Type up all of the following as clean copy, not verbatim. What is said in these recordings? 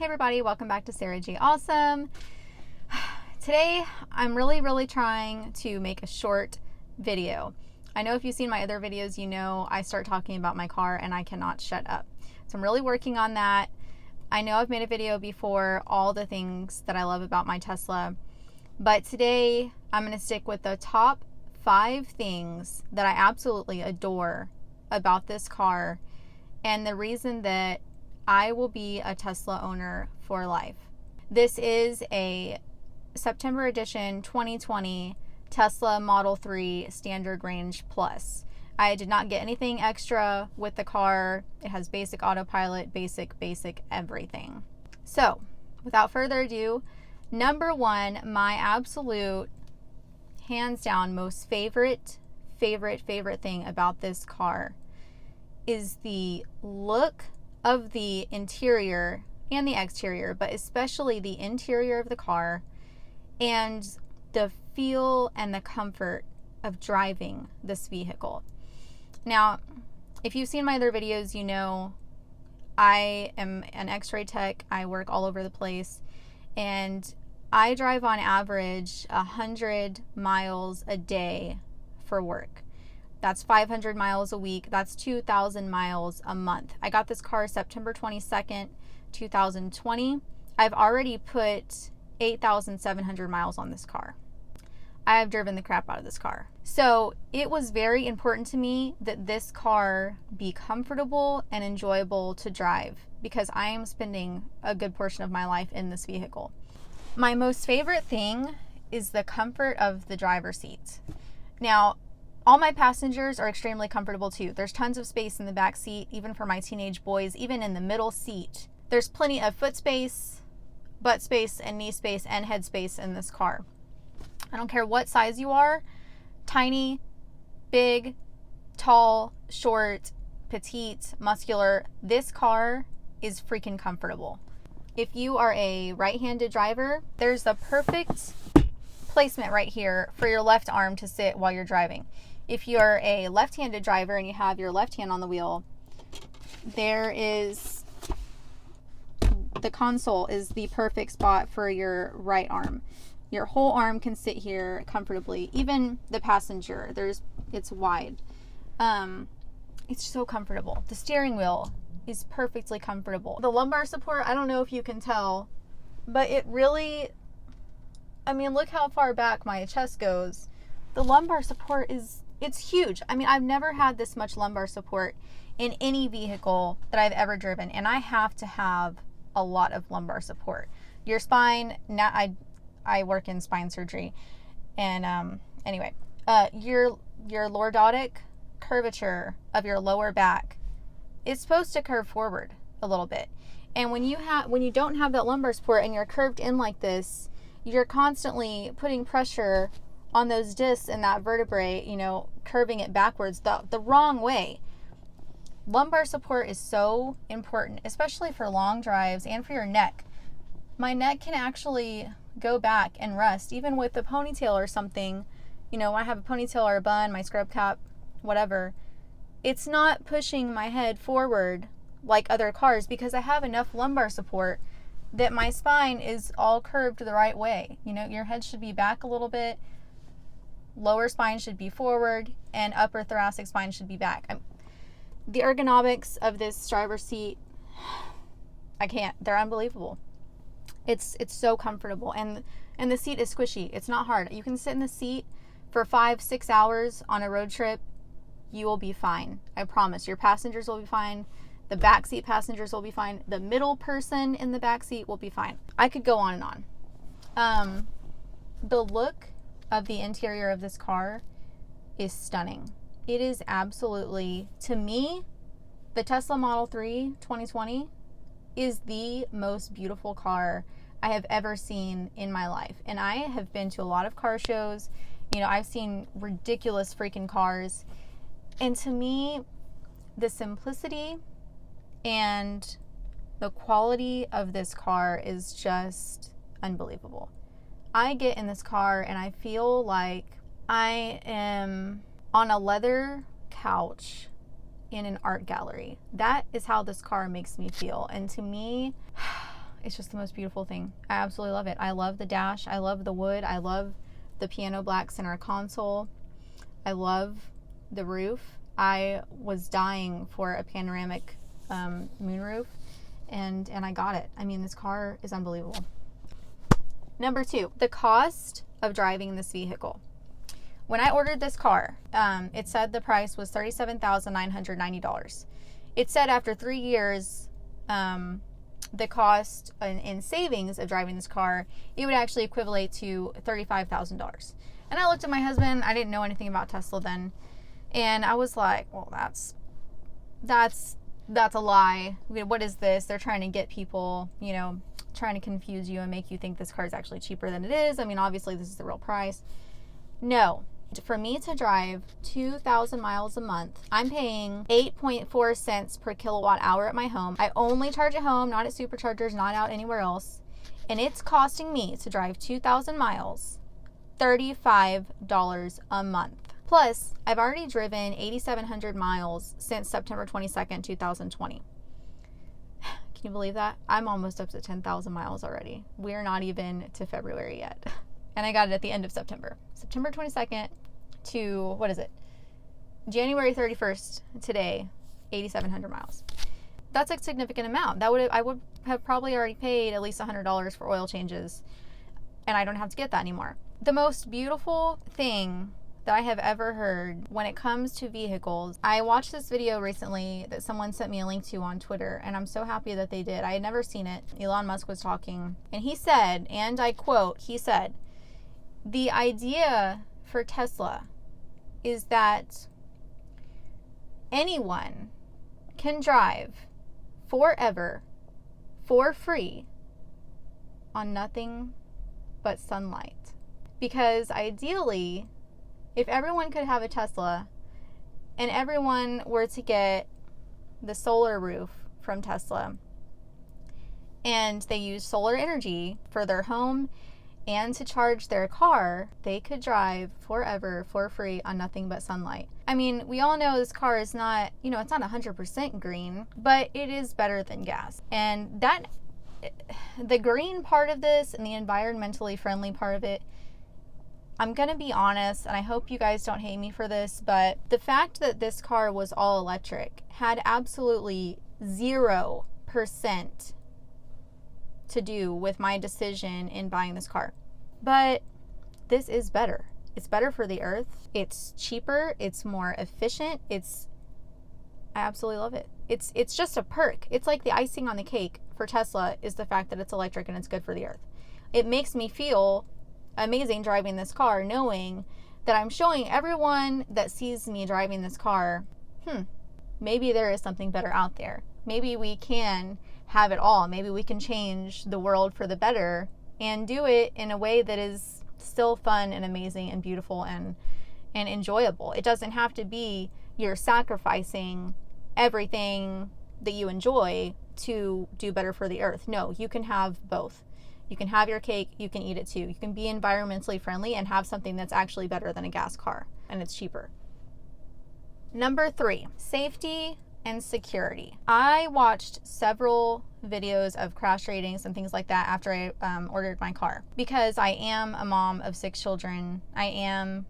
Hey everybody, welcome back to Sarah G Awesome. Today I'm really trying to make a short video. I know if you've seen my other videos, you know I start talking about my car and I cannot shut up. So I'm really working on that. I know I've made a video before, all the things that I love about my Tesla, but today I'm going to stick with the top 5 things that I absolutely adore about this car and the reason that I will be a Tesla owner for life. This is a September edition 2020 Tesla Model 3 Standard Range Plus. I did not get anything extra with the car. It has basic autopilot, basic everything. So, without further ado, number 1, my absolute, hands down, most favorite thing about this car is the look of the interior and the exterior, but especially the interior of the car and the feel and the comfort of driving this vehicle. Now, if you've seen my other videos, you know I am an X-ray tech. I work all over the place, and I drive on average 100 miles a day for work. That's 500 miles a week. That's 2,000 miles a month. I got this car September 22nd, 2020. I've already put 8,700 miles on this car. I have driven the crap out of this car. So it was very important to me that this car be comfortable and enjoyable to drive because I am spending a good portion of my life in this vehicle. My most favorite thing is the comfort of the driver's seat. Now, all my passengers are extremely comfortable too. There's tons of space in the back seat, even for my teenage boys, even in the middle seat. There's plenty of foot space, butt space, and knee space, and head space in this car. I don't care what size you are, tiny, big, tall, short, petite, muscular, this car is freaking comfortable. If you are a right-handed driver, there's the perfect placement right here for your left arm to sit while you're driving. If you're a left-handed driver and you have your left hand on the wheel, there is the console is the perfect spot for your right arm. Your whole arm can sit here comfortably. Even the passenger, it's wide. It's so comfortable. The steering wheel is perfectly comfortable. The lumbar support, I don't know if you can tell, but it really, I mean, look how far back my chest goes. The lumbar support it's huge. I mean, I've never had this much lumbar support in any vehicle that I've ever driven, and I have to have a lot of lumbar support. Your spine, now I work in spine surgery, and anyway, your lordotic curvature of your lower back is supposed to curve forward a little bit. And when you don't have that lumbar support and you're curved in like this, you're constantly putting pressure on those discs and that vertebrae, you know, curving it backwards the wrong way. Lumbar support is so important, especially for long drives and for your neck. My neck can actually go back and rust, even with a ponytail or something. You know, I have a ponytail or a bun, my scrub cap, whatever. It's not pushing my head forward like other cars because I have enough lumbar support that my spine is all curved the right way. You know, your head should be back a little bit, lower spine should be forward, and upper thoracic spine should be back. The ergonomics of this driver's seat, I can't. They're unbelievable. It's so comfortable, and the seat is squishy. It's not hard. You can sit in the seat for 5-6 hours on a road trip. You will be fine. I promise. Your passengers will be fine. The backseat passengers will be fine. The middle person in the backseat will be fine. I could go on and on. The look of the interior of this car is stunning. It is absolutely, to me, the Tesla Model 3 2020 is the most beautiful car I have ever seen in my life. And I have been to a lot of car shows. You know, I've seen ridiculous freaking cars. And to me, the simplicity and the quality of this car is just unbelievable. I get in this car and I feel like I am on a leather couch in an art gallery. That is how this car makes me feel. And to me, it's just the most beautiful thing. I absolutely love it. I love the dash. I love the wood. I love the piano black center console. I love the roof. I was dying for a panoramic moonroof, and I got it. I mean, this car is unbelievable. Number 2, the cost of driving this vehicle. When I ordered this car, it said the price was $37,990. It said after 3 years, the cost in savings of driving this car, it would actually equivalent to $35,000. And I looked at my husband. I didn't know anything about Tesla then, and I was like, well, that's a lie. What is this? They're trying to get people, trying to confuse you and make you think this car is actually cheaper than it is. I mean, obviously this is the real price. No. For me to drive 2,000 miles a month, I'm paying 8.4 cents per kilowatt hour at my home. I only charge at home, not at superchargers, not out anywhere else. And it's costing me to drive 2,000 miles, $35 a month. Plus, I've already driven 8,700 miles since September 22nd, 2020. Can you believe that? I'm almost up to 10,000 miles already. We're not even to February yet. And I got it at the end of September. September 22nd to, January 31st today, 8,700 miles. That's a significant amount. I would have probably already paid at least $100 for oil changes, and I don't have to get that anymore. The most beautiful thing that I have ever heard when it comes to vehicles, I watched this video recently that someone sent me a link to on Twitter, and I'm so happy that they did. I had never seen it. Elon Musk was talking, and he said, and I quote, he said, "The idea for Tesla is that anyone can drive forever for free on nothing but sunlight. Because ideally, if everyone could have a Tesla and everyone were to get the solar roof from Tesla and they use solar energy for their home and to charge their car, they could drive forever for free on nothing but sunlight. I mean, we all know this car is not, it's not 100% green, but it is better than gas. And the green part of this and the environmentally friendly part of it, I'm going to be honest, and I hope you guys don't hate me for this, but the fact that this car was all electric had absolutely 0% to do with my decision in buying this car. But this is better. It's better for the earth. It's cheaper. It's more efficient. I absolutely love it. It's just a perk. It's like the icing on the cake for Tesla is the fact that it's electric and it's good for the earth. It makes me feel amazing driving this car, knowing that I'm showing everyone that sees me driving this car, maybe there is something better out there. Maybe we can have it all. Maybe we can change the world for the better and do it in a way that is still fun and amazing and beautiful and enjoyable. It doesn't have to be you're sacrificing everything that you enjoy to do better for the earth. No, you can have both. You can have your cake, you can eat it too. You can be environmentally friendly and have something that's actually better than a gas car, and it's cheaper. Number 3, safety and security. I watched several videos of crash ratings and things like that after I ordered my car, because I am a mom of 6 children. I am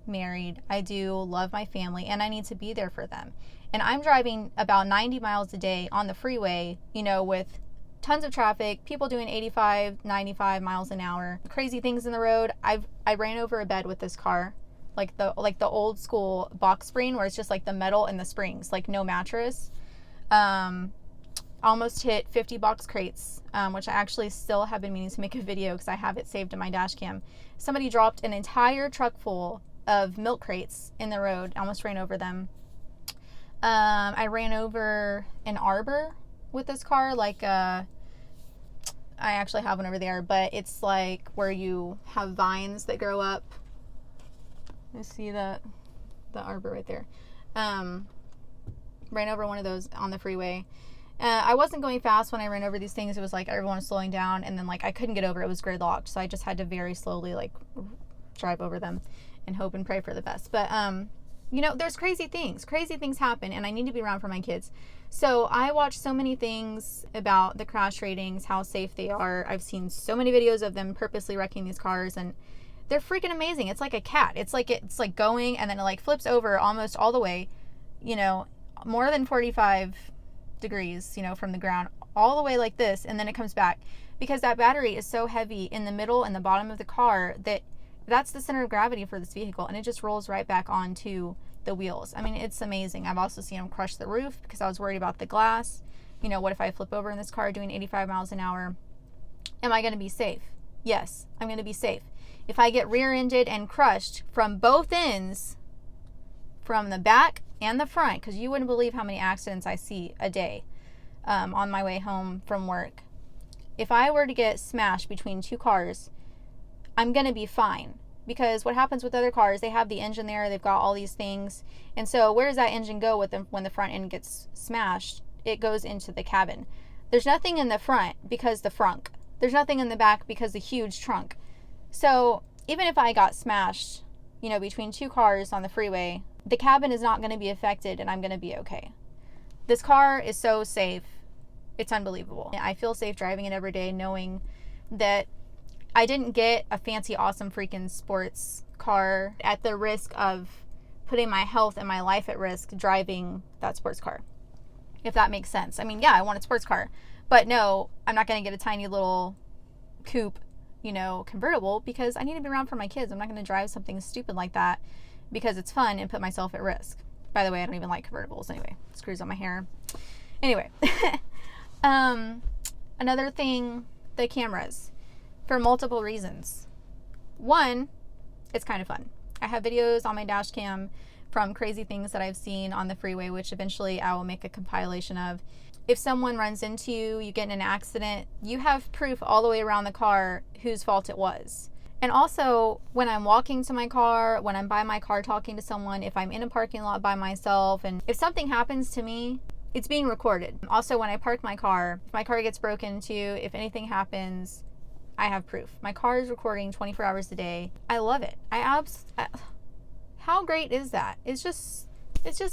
married. I do love my family, and I need to be there for them. And I'm driving about 90 miles a day on the freeway, with tons of traffic, people doing 85, 95 miles an hour, crazy things in the road. I ran over a bed with this car, like the old school box spring where it's just like the metal and the springs, like no mattress. Almost hit 50 box crates, which I actually still have been meaning to make a video because I have it saved in my dash cam. Somebody dropped an entire truck full of milk crates in the road. I almost ran over them. I ran over an arbor with this car, I actually have one over there, but it's like where you have vines that grow up. You see the arbor right there. Ran over one of those on the freeway. I wasn't going fast when I ran over these things. It was like everyone was slowing down, and then I couldn't get over. It was gridlocked, so I just had to very slowly drive over them and hope and pray for the best. But You know, there's crazy things. Crazy things happen, and I need to be around for my kids. So I watch so many things about the crash ratings, how safe they are. I've seen so many videos of them purposely wrecking these cars, and they're freaking amazing. It's like a cat. It's like going, and then it like flips over almost all the way, you know, more than 45 degrees, you know, from the ground, all the way like this, and then it comes back. Because that battery is so heavy in the middle and the bottom of the car that's the center of gravity for this vehicle, and it just rolls right back onto the wheels. I mean, it's amazing. I've also seen them crush the roof because I was worried about the glass. You know, what if I flip over in this car doing 85 miles an hour? Am I going to be safe? Yes, I'm going to be safe. If I get rear-ended and crushed from both ends, from the back and the front, because you wouldn't believe how many accidents I see a day on my way home from work. If I were to get smashed between two cars, I'm going to be fine. Because what happens with other cars, they have the engine there, they've got all these things. And so where does that engine go with them when the front end gets smashed? It goes into the cabin. There's nothing in the front because the frunk. There's nothing in the back because the huge trunk. So even if I got smashed, you know, between two cars on the freeway, the cabin is not going to be affected and I'm going to be okay. This car is so safe. It's unbelievable. I feel safe driving it every day knowing that I didn't get a fancy, awesome freaking sports car at the risk of putting my health and my life at risk driving that sports car, if that makes sense. I mean, yeah, I want a sports car, but no, I'm not going to get a tiny little coupe, you know, convertible, because I need to be around for my kids. I'm not going to drive something stupid like that because it's fun and put myself at risk. By the way, I don't even like convertibles anyway. It screws up my hair. Anyway, another thing, the cameras. For multiple reasons. One, it's kind of fun. I have videos on my dash cam from crazy things that I've seen on the freeway, which eventually I will make a compilation of. If someone runs into you, you get in an accident, you have proof all the way around the car whose fault it was. And also, when I'm walking to my car, when I'm by my car talking to someone, if I'm in a parking lot by myself, and if something happens to me, it's being recorded. Also, when I park my car, if my car gets broken into, if anything happens, I have proof. My car is recording 24 hours a day. I love it. How great is that? It just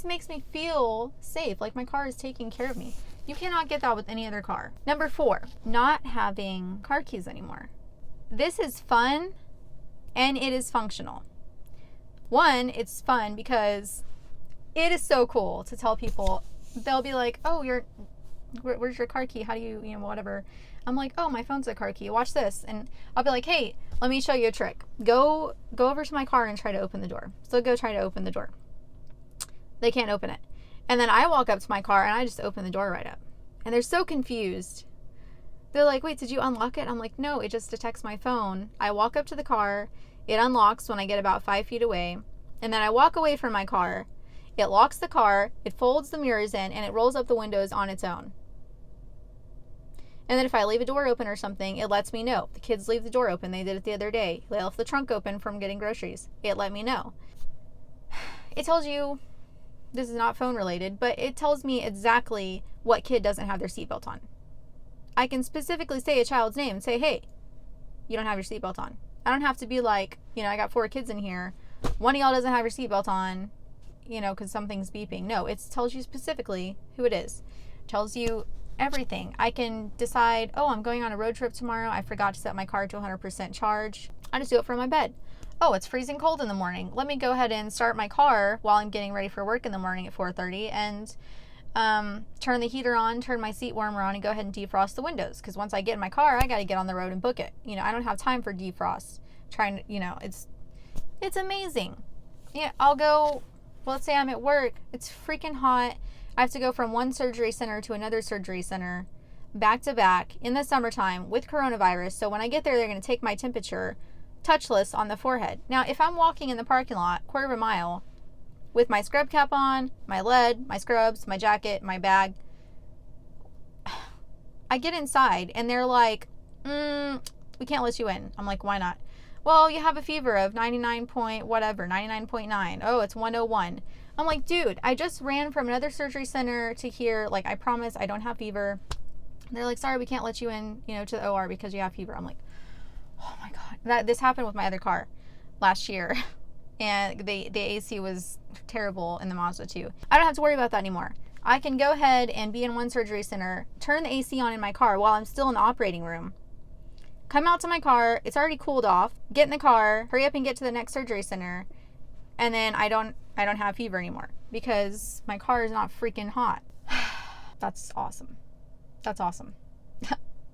makes me feel safe, like my car is taking care of me. You cannot get that with any other car. Number 4, not having car keys anymore. This is fun and it is functional. One, it's fun because it is so cool to tell people. They'll be like, oh, where's your car key? How do you whatever. I'm like, oh, my phone's a car key. Watch this. And I'll be like, hey, let me show you a trick. Go over to my car and try to open the door. So go try to open the door. They can't open it. And then I walk up to my car and I just open the door right up. And they're so confused. They're like, wait, did you unlock it? I'm like, no, it just detects my phone. I walk up to the car. It unlocks when I get about 5 feet away. And then I walk away from my car. It locks the car. It folds the mirrors in and it rolls up the windows on its own. And then if I leave a door open or something, it lets me know. The kids leave the door open. They did it the other day. They left the trunk open from getting groceries. It let me know. It tells you, this is not phone related, but it tells me exactly what kid doesn't have their seatbelt on. I can specifically say a child's name and say, hey, you don't have your seatbelt on. I don't have to be like, I got 4 kids in here. One of y'all doesn't have your seatbelt on, because something's beeping. No, it tells you specifically who it is. It tells you everything. I can decide, oh, I'm going on a road trip tomorrow. I forgot to set my car to 100% charge. I just do it from my bed. Oh, it's freezing cold in the morning. Let me go ahead and start my car while I'm getting ready for work in the morning at 4:30 and turn the heater on, turn my seat warmer on, and go ahead and defrost the windows. Because once I get in my car, I got to get on the road and book it. I don't have time for defrost. It's amazing. Yeah, I'll go, let's say I'm at work. It's freaking hot. I have to go from one surgery center to another surgery center back to back in the summertime with coronavirus. So when I get there, they're going to take my temperature touchless on the forehead. Now, if I'm walking in the parking lot, quarter of a mile, with my scrub cap on, my lead, my scrubs, my jacket, my bag, I get inside and they're like, we can't let you in. I'm like, why not? Well, you have a fever of 99.9. Oh, it's 101. I'm like, dude, I just ran from another surgery center to here. Like, I promise I don't have fever. They're like, sorry, we can't let you in, to the OR because you have fever. I'm like, oh my God. This happened with my other car last year. and the AC was terrible in the Mazda 2. I don't have to worry about that anymore. I can go ahead and be in one surgery center, turn the AC on in my car while I'm still in the operating room, come out to my car, it's already cooled off, get in the car, hurry up and get to the next surgery center, and then I don't have fever anymore because my car is not freaking hot. That's awesome. That's awesome.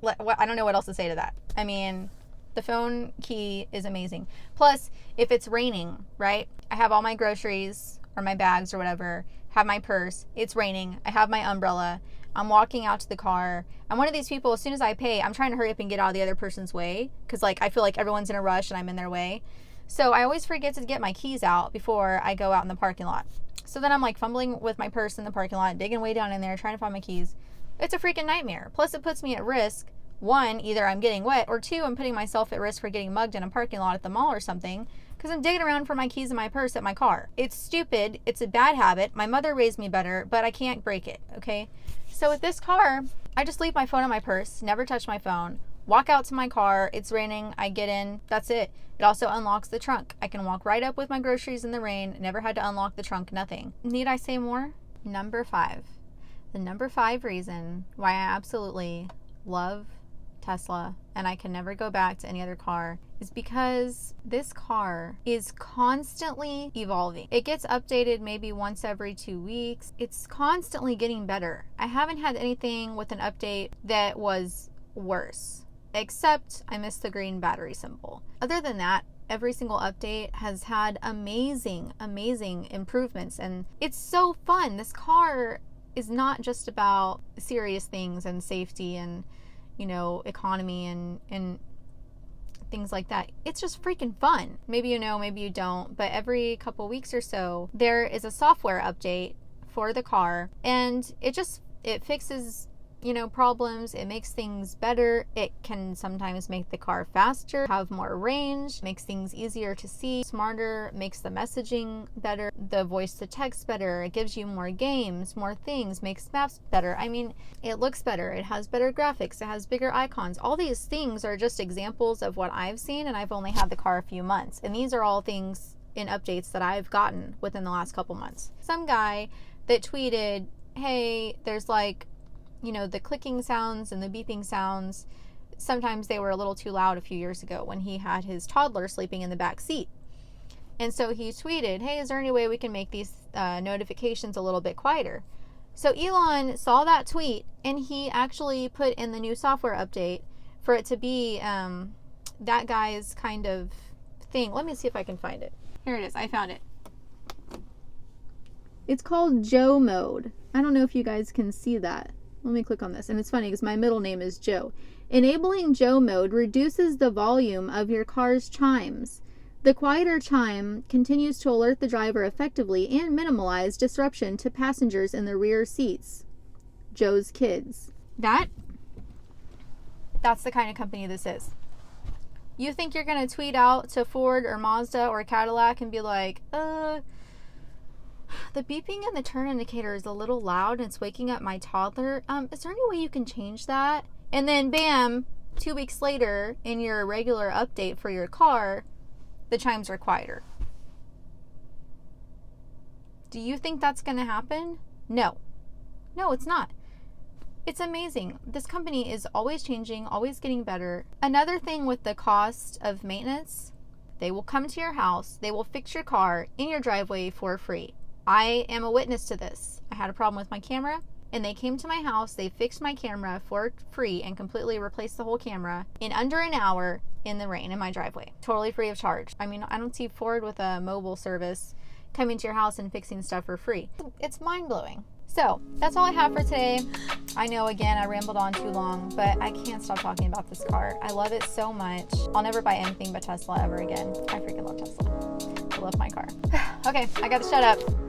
I don't know what else to say to that. I mean, the phone key is amazing. Plus, if it's raining, right? I have all my groceries or my bags or whatever, have my purse. It's raining. I have my umbrella. I'm walking out to the car. I'm one of these people, as soon as I pay, I'm trying to hurry up and get out of the other person's way because, like, I feel like everyone's in a rush and I'm in their way. So I always forget to get my keys out before I go out in the parking lot. So then I'm like fumbling with my purse in the parking lot, digging way down in there, trying to find my keys. It's a freaking nightmare. Plus, it puts me at risk. One, either I'm getting wet, or two, I'm putting myself at risk for getting mugged in a parking lot at the mall or something because I'm digging around for my keys in my purse at my car. It's stupid. It's a bad habit. My mother raised me better, but I can't break it, okay? So with this car, I just leave my phone in my purse, never touch my phone, walk out to my car, it's raining, I get in, that's it. It also unlocks the trunk. I can walk right up with my groceries in the rain, never had to unlock the trunk, nothing. Need I say more? Number 5. The number 5 reason why I absolutely love Tesla and I can never go back to any other car is because this car is constantly evolving. It gets updated maybe once every 2 weeks. It's constantly getting better. I haven't had anything with an update that was worse, except I missed the green battery symbol. Other than that, every single update has had amazing improvements, and it's so fun. This car is not just about serious things and safety and, you know, economy and things like that. It's just freaking fun. Maybe you know, maybe you don't, but every couple weeks or so, there is a software update for the car, and it fixes, you know, problems. It makes things better. It can sometimes make the car faster, have more range, makes things easier to see, smarter, makes the messaging better, the voice to text better. It gives you more games, more things, makes maps better. I mean, it looks better. It has better graphics. It has bigger icons. All these things are just examples of what I've seen, and I've only had the car a few months. And these are all things in updates that I've gotten within the last couple months. Some guy that tweeted, hey, there's like, you know, the clicking sounds and the beeping sounds, sometimes they were a little too loud a few years ago when he had his toddler sleeping in the back seat. And so he tweeted, hey, is there any way we can make these notifications a little bit quieter? So Elon saw that tweet and he actually put in the new software update for it to be that guy's kind of thing. Let me see if I can find it. Here it is. I found it. It's called Joe Mode. I don't know if you guys can see that. Let me click on this. And it's funny because my middle name is Joe. Enabling Joe Mode reduces the volume of your car's chimes. The quieter chime continues to alert the driver effectively and minimize disruption to passengers in the rear seats. Joe's Kids. That's the kind of company this is. You think you're going to tweet out to Ford or Mazda or Cadillac and be like, the beeping and the turn indicator is a little loud and it's waking up my toddler. Is there any way you can change that? And then bam, 2 weeks later in your regular update for your car, the chimes are quieter. Do you think that's going to happen? No. No, it's not. It's amazing. This company is always changing, always getting better. Another thing with the cost of maintenance, they will come to your house, they will fix your car in your driveway for free. I am a witness to this. I had a problem with my camera, and they came to my house, they fixed my camera for free and completely replaced the whole camera in under an hour in the rain in my driveway. Totally free of charge. I mean, I don't see Ford with a mobile service coming to your house and fixing stuff for free. It's mind-blowing. So, that's all I have for today. I know, again, I rambled on too long, but I can't stop talking about this car. I love it so much. I'll never buy anything but Tesla ever again. I freaking love Tesla. I love my car. Okay, I gotta shut up.